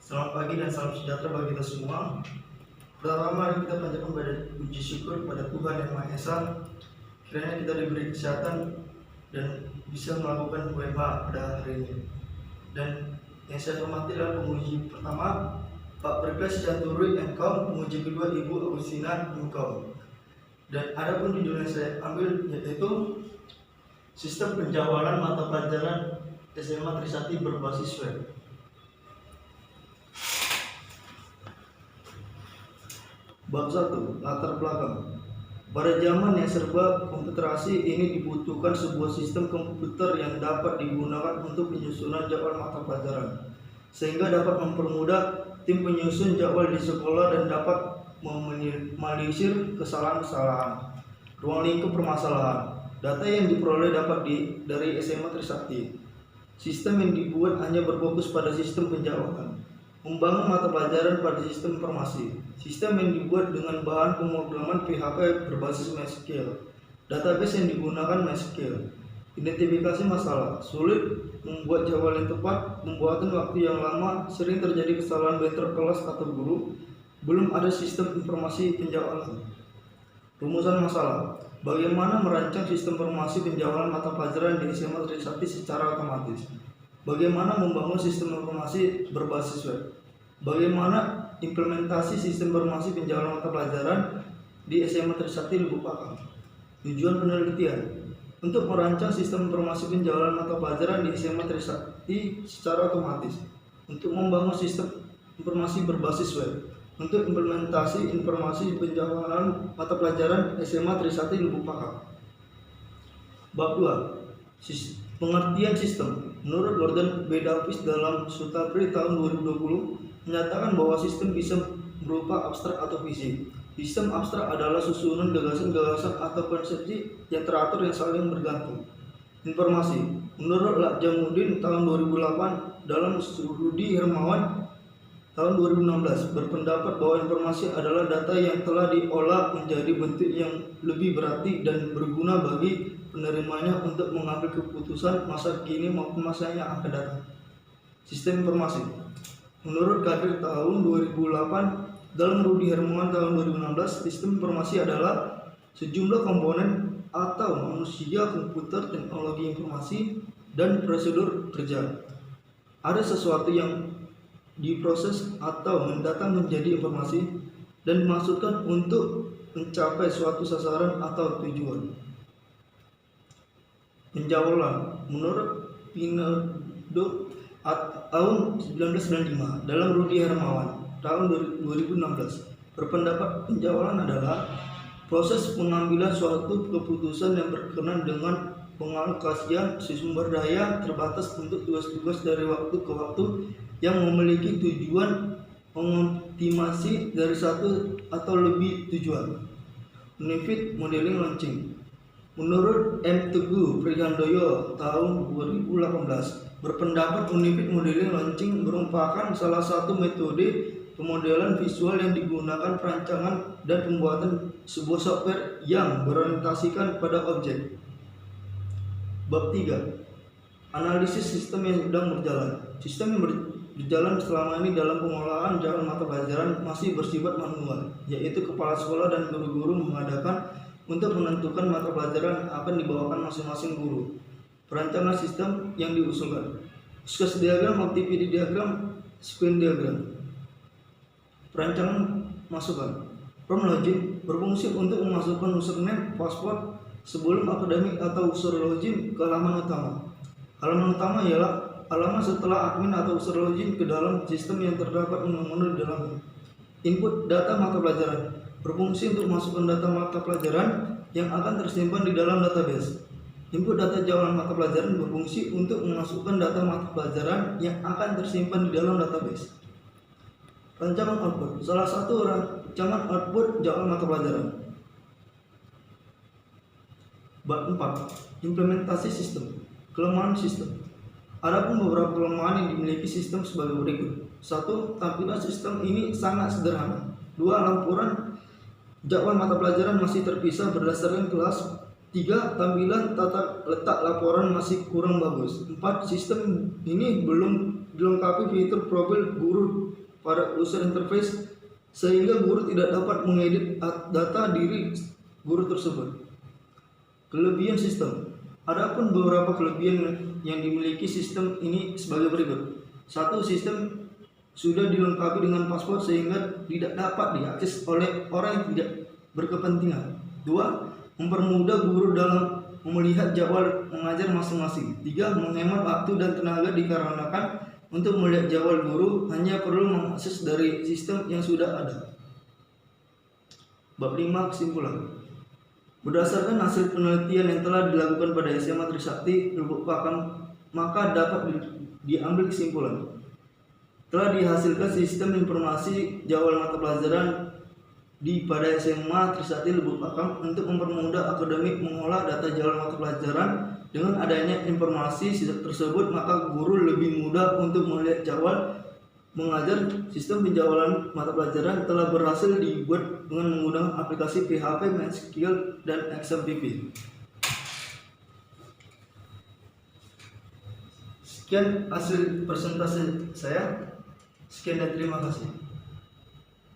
Selamat pagi dan salam sejahtera bagi kita semua. Pertama, mari kita panjatkan pada puji syukur pada Tuhan Yang Maha Esa. Kiranya kita diberi kesehatan dan bisa melakukan WFH pada hari ini. Dan yang saya hormati adalah penguji pertama, Pak Berkas Jaturi Engkom, penguji kedua Ibu Agustina Engkom. Dan ada pun judul yang saya ambil yaitu Sistem Penjawalan Mata Pelajaran SMA Trisakti berbasis web. Bab 1. Latar belakang. Pada zaman yang serba komputerasi ini dibutuhkan sebuah sistem komputer yang dapat digunakan untuk penyusunan jadwal mata pelajaran, sehingga dapat mempermudah tim penyusun jadwal di sekolah dan dapat meminimalisir kesalahan-kesalahan. Ruang lingkup permasalahan. Data yang diperoleh dapat dari SMA Trisakti. Sistem yang dibuat hanya berfokus pada sistem penjawalan. Membangun mata pelajaran pada sistem informasi. Sistem yang dibuat dengan bahan pemrograman PHP berbasis MySQL. Database yang digunakan MySQL. Identifikasi masalah. Sulit membuat jadwal yang tepat, pembuatan waktu yang lama, sering terjadi kesalahan bentrok kelas atau guru. Belum ada sistem informasi penjawalan. Rumusan masalah. Bagaimana merancang sistem informasi penjawalan mata pelajaran di SMA Trisakti secara otomatis. Bagaimana membangun sistem informasi berbasis web. Bagaimana implementasi sistem informasi penjawalan mata pelajaran di SMA Trisakti Lubuk Pakam. Tujuan penelitian untuk merancang sistem informasi penjawalan mata pelajaran di SMA Trisakti secara otomatis, untuk membangun sistem informasi berbasis web, untuk implementasi informasi penjawalan mata pelajaran SMA Trisakti Lubuk Pakam. Bab 2. Pengertian sistem. Menurut Gordon B. Davis dalam Sutapri tahun 2020 menyatakan bahwa sistem bisa berupa abstrak atau fisik. Sistem abstrak adalah susunan gagasan-gagasan atau konsepsi yang teratur yang saling bergantung. Informasi. Menurut Lakjamuddin tahun 2008 dalam Rudi Hermawan tahun 2016 berpendapat bahwa informasi adalah data yang telah diolah menjadi bentuk yang lebih berarti dan berguna bagi penerimanya untuk mengambil keputusan masa kini maupun masa yang akan datang. Sistem informasi. Menurut Kadir tahun 2008 dalam Rudi Hermawan tahun 2016, sistem informasi adalah sejumlah komponen atau manusia, komputer, teknologi informasi, dan prosedur kerja. Ada sesuatu yang diproses atau mendata menjadi informasi dan dimaksudkan untuk mencapai suatu sasaran atau tujuan. Penjawalan. Menurut Pinedo tahun 1995 dalam Rudi Hermawan tahun 2016 berpendapat penjawalan adalah proses pengambilan suatu keputusan yang berkenaan dengan pengalokasian sumber daya terbatas untuk tugas-tugas dari waktu ke waktu yang memiliki tujuan mengoptimasi dari satu atau lebih tujuan. Unifit Modeling Launching. Menurut M. Teguh Prihandoyo tahun 2018 berpendapat Unifit Modeling Launching merupakan salah satu metode pemodelan visual yang digunakan perancangan dan pembuatan sebuah software yang berorientasikan pada objek. Bab 3. Analisis sistem yang sedang berjalan. Sistem yang berjalan selama ini dalam pengolahan jadwal mata pelajaran masih bersifat manual, yaitu kepala sekolah dan guru-guru mengadakan untuk menentukan mata pelajaran akan dibawakan masing-masing guru. Perancangan sistem yang diusulkan. Sketch diagram, activity diagram, sequence diagram. Perancangan masukan. Prompt login berfungsi untuk memasukkan username, password sebelum akademik atau user login ke halaman utama. Halaman utama ialah halaman setelah admin atau user login ke dalam sistem yang terdapat menu-menu di dalamnya. Input data mata pelajaran berfungsi untuk memasukkan data mata pelajaran yang akan tersimpan di dalam database. Input data jadwal mata pelajaran berfungsi untuk memasukkan data mata pelajaran yang akan tersimpan di dalam database. Rancangan output. Salah satu rancangan output jadwal mata pelajaran. Bab 4. Implementasi sistem. Kelemahan sistem. Adapun beberapa kelemahan yang dimiliki sistem sebagai berikut. 1. Tampilan sistem ini sangat sederhana. 2. Lampuran jadwal mata pelajaran masih terpisah berdasarkan kelas. 3. Tampilan tata letak laporan masih kurang bagus. 4. Sistem ini belum dilengkapi fitur profil guru pada user interface sehingga guru tidak dapat mengedit data diri guru tersebut. Kelebihan sistem. Adapun beberapa kelebihan yang dimiliki sistem ini sebagai berikut. 1. Sistem sudah dilengkapi dengan password sehingga tidak dapat diakses oleh orang yang tidak berkepentingan. 2. Mempermudah guru dalam melihat jadwal mengajar masing-masing. 3. Menghemat waktu dan tenaga dikarenakan untuk melihat jadwal guru hanya perlu mengakses dari sistem yang sudah ada. Bab 5. Kesimpulan. Berdasarkan hasil penelitian yang telah dilakukan pada SMA Trisakti Lubuk Pakam, maka dapat diambil kesimpulan telah dihasilkan sistem informasi jadwal mata pelajaran pada SMA Trisakti Lubuk Pakam untuk mempermudah akademik mengolah data jadwal mata pelajaran. Dengan adanya informasi tersebut, maka guru lebih mudah untuk melihat jadwal mengajar. Sistem penjadwalan mata pelajaran telah berhasil dibuat dengan menggunakan aplikasi PHP, MySQL, dan XMPP. Sekian hasil presentasi saya. Sekian dan terima kasih.